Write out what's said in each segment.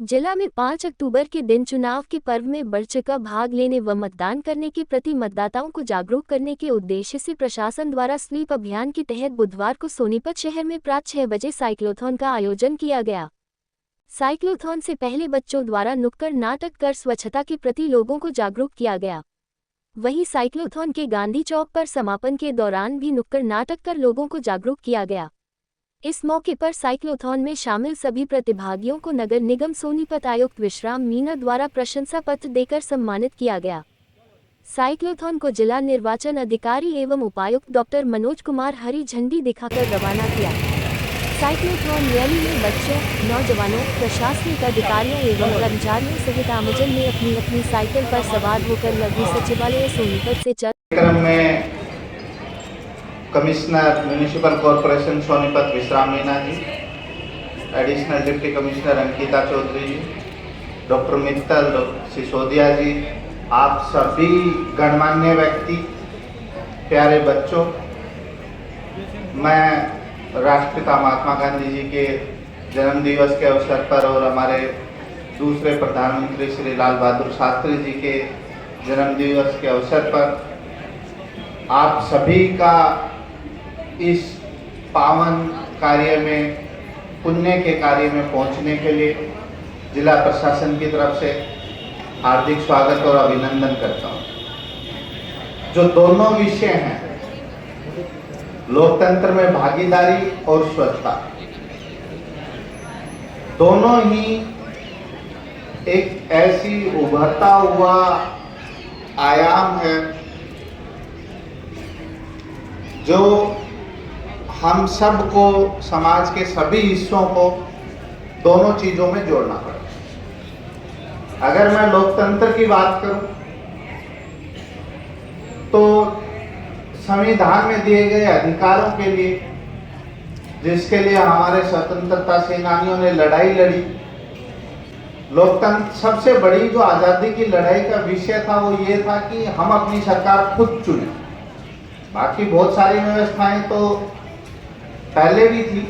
जिला में 5 अक्टूबर के दिन चुनाव के पर्व में बढ़चढ़कर भाग लेने व मतदान करने के प्रति मतदाताओं को जागरूक करने के उद्देश्य से प्रशासन द्वारा स्वीप अभियान के तहत बुधवार को सोनीपत शहर में प्रातः 6 बजे साइक्लोथॉन का आयोजन किया गया। साइक्लोथॉन से पहले बच्चों द्वारा नुक्कड़ नाटक कर स्वच्छता के प्रति लोगों को जागरूक किया गया। वहीं साइक्लोथॉन के गांधी चौक पर समापन के दौरान भी नुक्कड़ नाटक कर लोगों को जागरूक किया गया। इस मौके पर साइक्लोथॉन में शामिल सभी प्रतिभागियों को नगर निगम सोनीपत आयुक्त विश्राम मीणा द्वारा प्रशंसा पत्र देकर सम्मानित किया गया। साइक्लोथॉन को जिला निर्वाचन अधिकारी एवं उपायुक्त डॉक्टर मनोज कुमार हरी झंडी दिखाकर रवाना किया। साइक्लोथॉन रैली में बच्चों, नौजवानों, प्रशासनिक अधिकारियों एवं कर्मचारियों सहित आमजन ने अपनी अपनी साइकिल पर सवार होकर लघु सचिवालय सोनीपत से चल commissioner municipal corporation Sonipat Vishram Meena ji, additional deputy commissioner Ankita Chaudhary ji, doctor Mittal Sisodia ji, आप सभी गणमान्य व्यक्ति, प्यारे बच्चों, मैं राष्ट्रपिता महात्मा गांधी जी के जन्म दिवस के अवसर पर और हमारे दूसरे प्रधानमंत्री श्री लाल बहादुर शास्त्री जी के जन्म दिवस के अवसर पर आप सभी का इस पावन कार्य में, पुण्य के कार्य में पहुंचने के लिए जिला प्रशासन की तरफ से हार्दिक स्वागत और अभिनंदन करता हूं। जो दोनों विषय हैं, लोकतंत्र में भागीदारी और स्वच्छता, दोनों ही एक ऐसी उभरता हुआ आयाम है जो हम सबको, समाज के सभी हिस्सों को दोनों चीजों में जोड़ना पड़ेगा। अगर मैं लोकतंत्र की बात करूं तो संविधान में दिए गए अधिकारों के लिए, जिसके लिए हमारे स्वतंत्रता सेनानियों ने लड़ाई लड़ी, लोकतंत्र सबसे बड़ी जो आजादी की लड़ाई का विषय था वो ये था कि हम अपनी सरकार खुद चुने। बाकी बहुत सारी व्यवस्थाएं तो पहले भी थी,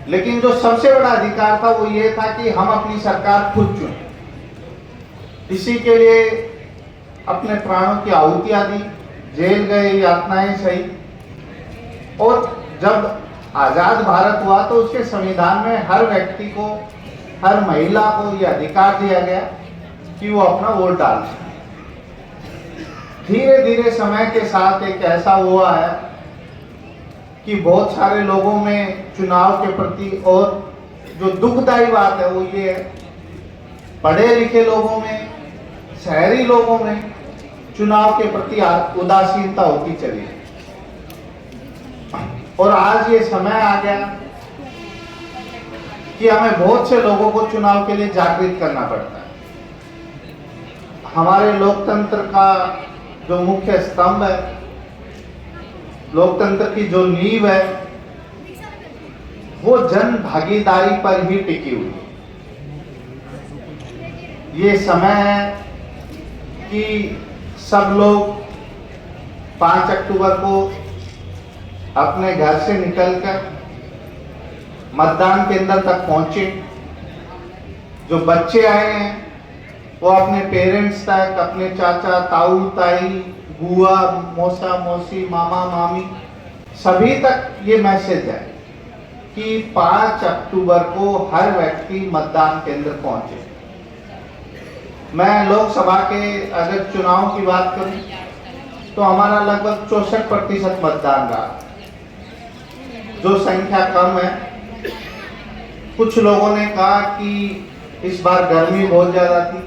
लेकिन जो सबसे बड़ा अधिकार था वो ये था कि हम अपनी सरकार खुद चुने। इसी के लिए अपने प्राणों की आहुतियां दी, जेल गए, यातनाएं सही। और जब आजाद भारत हुआ तो उसके संविधान में हर व्यक्ति को, हर महिला को यह अधिकार दिया गया कि वो अपना वोट डाल सके। धीरे धीरे समय के साथ एक ऐसा हुआ है कि बहुत सारे लोगों में चुनाव के प्रति, और जो दुखदायी बात है वो ये है, पढ़े लिखे लोगों में, शहरी लोगों में चुनाव के प्रति उदासीनता होती चली। और आज ये समय आ गया कि हमें बहुत से लोगों को चुनाव के लिए जागृत करना पड़ता है। हमारे लोकतंत्र का जो मुख्य स्तंभ है, लोकतंत्र की जो नींव है, वो जन भागीदारी पर ही टिकी हुई है। ये समय है कि सब लोग 5 अक्टूबर को अपने घर से निकलकर मतदान केंद्र तक पहुंचे। जो बच्चे आए हैं वो अपने पेरेंट्स तक, अपने चाचा, ताऊ, ताई, बुआ, मौसा, मौसी, मामा, मामी, सभी तक ये मैसेज है कि 5 अक्टूबर को हर व्यक्ति मतदान केंद्र पहुंचे। मैं लोकसभा के अगर चुनाव की बात करूं तो हमारा लगभग 64% मतदान रहा, जो संख्या कम है। कुछ लोगों ने कहा कि इस बार गर्मी बहुत ज्यादा थी,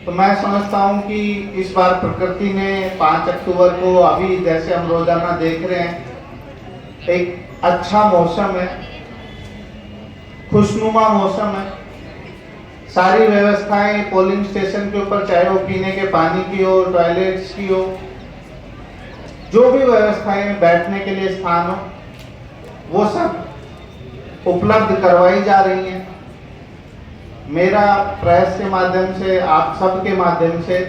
तो मैं समझता हूं कि इस बार प्रकृति ने 5 अक्टूबर को, अभी जैसे हम रोजाना देख रहे हैं, एक अच्छा मौसम है, खुशनुमा मौसम है। सारी व्यवस्थाएं पोलिंग स्टेशन के ऊपर, चाहे वो पीने के पानी की हो, टॉयलेट्स की हो, जो भी व्यवस्थाएं, बैठने के लिए स्थान हो, वो सब उपलब्ध करवाई जा रही हैं। मेरा प्रेस के माध्यम से, आप सब के माध्यम से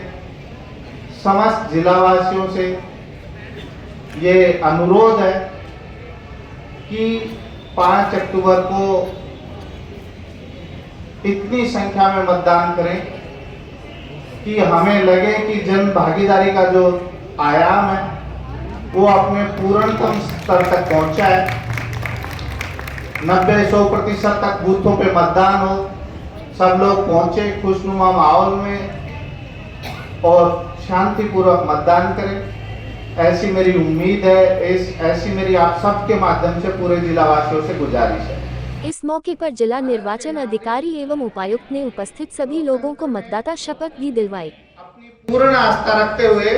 समस्त जिलावासियों से ये अनुरोध है कि 5 अक्टूबर को इतनी संख्या में मतदान करें कि हमें लगे कि जन भागीदारी का जो आयाम है वो अपने पूर्णतम स्तर तक पहुंचा है। 90-100% तक बूथों पे मतदान हो, सब लोग पहुंचे खुशनुमा माहौल में और शांतिपूर्वक मतदान करें, ऐसी मेरी उम्मीद है। ऐसी मेरी आप सबके माध्यम से पूरे जिलावासियों से गुजारिश है। इस मौके पर जिला निर्वाचन अधिकारी एवं उपायुक्त ने उपस्थित सभी लोगों को मतदाता शपथ भी दिलवाई। अपनी पूर्ण आस्था रखते हुए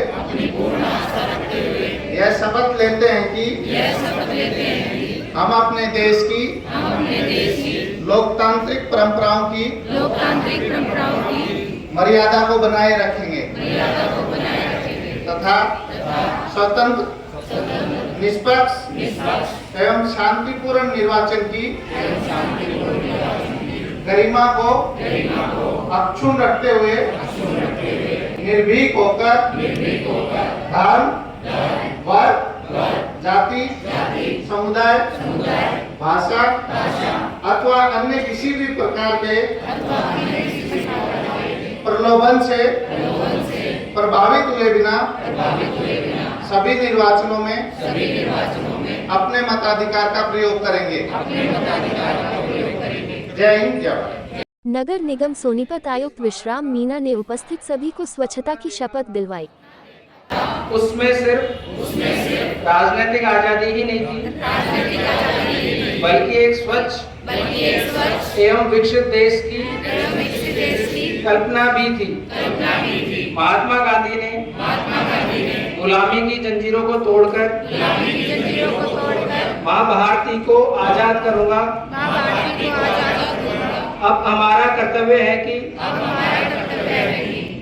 यह शपथ लेते हैं कि हम अपने देश की लोकतांत्रिक परंपराओं की मर्यादा को बनाए रखेंगे तथा स्वतंत्र, निष्पक्ष एवं शांतिपूर्ण निर्वाचन की गरिमा को अक्षुण्ण रखते हुए निर्भीक होकर धर्म, वर्ग, जाति, समुदाय, भाषा अथवा अन्य किसी भी प्रकार के प्रलोभन से प्रभावित हुए बिना सभी निर्वाचनों में अपने मताधिकार का प्रयोग करेंगे। जय हिंद, जय भारत। नगर निगम सोनीपत आयुक्त विश्राम मीना ने उपस्थित सभी को स्वच्छता की शपथ दिलवाई। उसमें सिर्फ राजनीतिक आजादी ही नहीं थी, बल्कि एक स्वच्छ एवं विकसित देश की कल्पना भी थी। महात्मा गांधी ने गुलामी की जंजीरों को तोड़कर माँ भारती को आजाद करूंगा। अब हमारा कर्तव्य है कि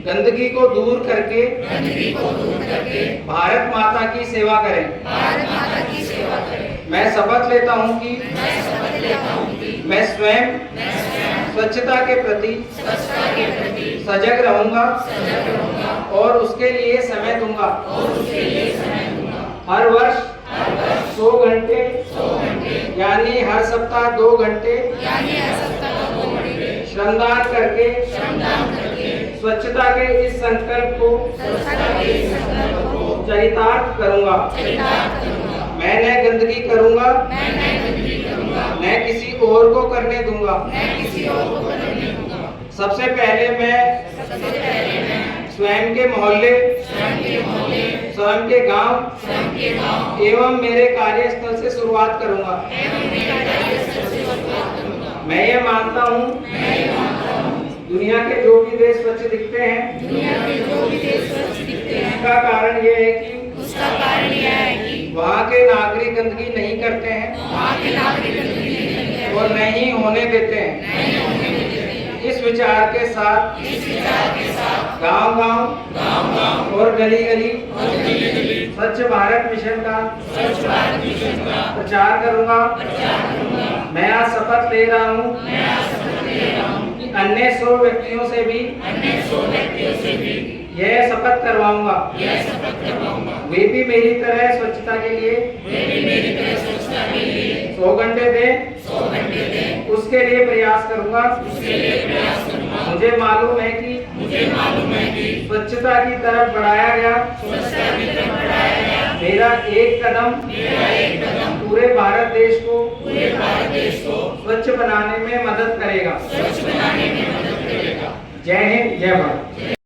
गंदगी को दूर करके भारत माता की सेवा करें। मैं शपथ लेता हूं कि मैं स्वयं स्वच्छता के प्रति सजग रहूंगा और उसके लिए समय दूंगा। हर वर्ष 100 घंटे यानी हर सप्ताह 2 घंटे श्रमदान करके स्वच्छता के इस संकल्प को चरितार्थ करूंगा। मैं न गंदगी करूंगा, न किसी और को करने दूंगा। सबसे पहले मैं स्वयं के मोहल्ले, स्वयं के गांव एवं मेरे कार्यस्थल से शुरुआत करूंगा। मैं ये मानता हूँ दुनिया के जो भी देश स्वच्छ दिखते हैं, उसका कारण यह है कि वहाँ के नागरिक गंदगी नहीं करते हैं और नहीं होने देते हैं। इस विचार के साथ गांव-गांव और गली-गली स्वच्छ भारत मिशन का प्रचार करूंगा। मैं आज शपथ ले रहा हूँ कि अन्य 100 व्यक्तियों से भी यह शपथ करवाऊंगा। वे भी मेरी तरह स्वच्छता के लिए 100 घंटे दें, उसके लिए प्रयास करूंगा। मुझे मालूम है कि स्वच्छता की तरफ बढ़ाया गया मेरा एक कदम पूरे भारत देश को स्वच्छ बनाने में मदद करेगा। जय हिंद, जय भारत।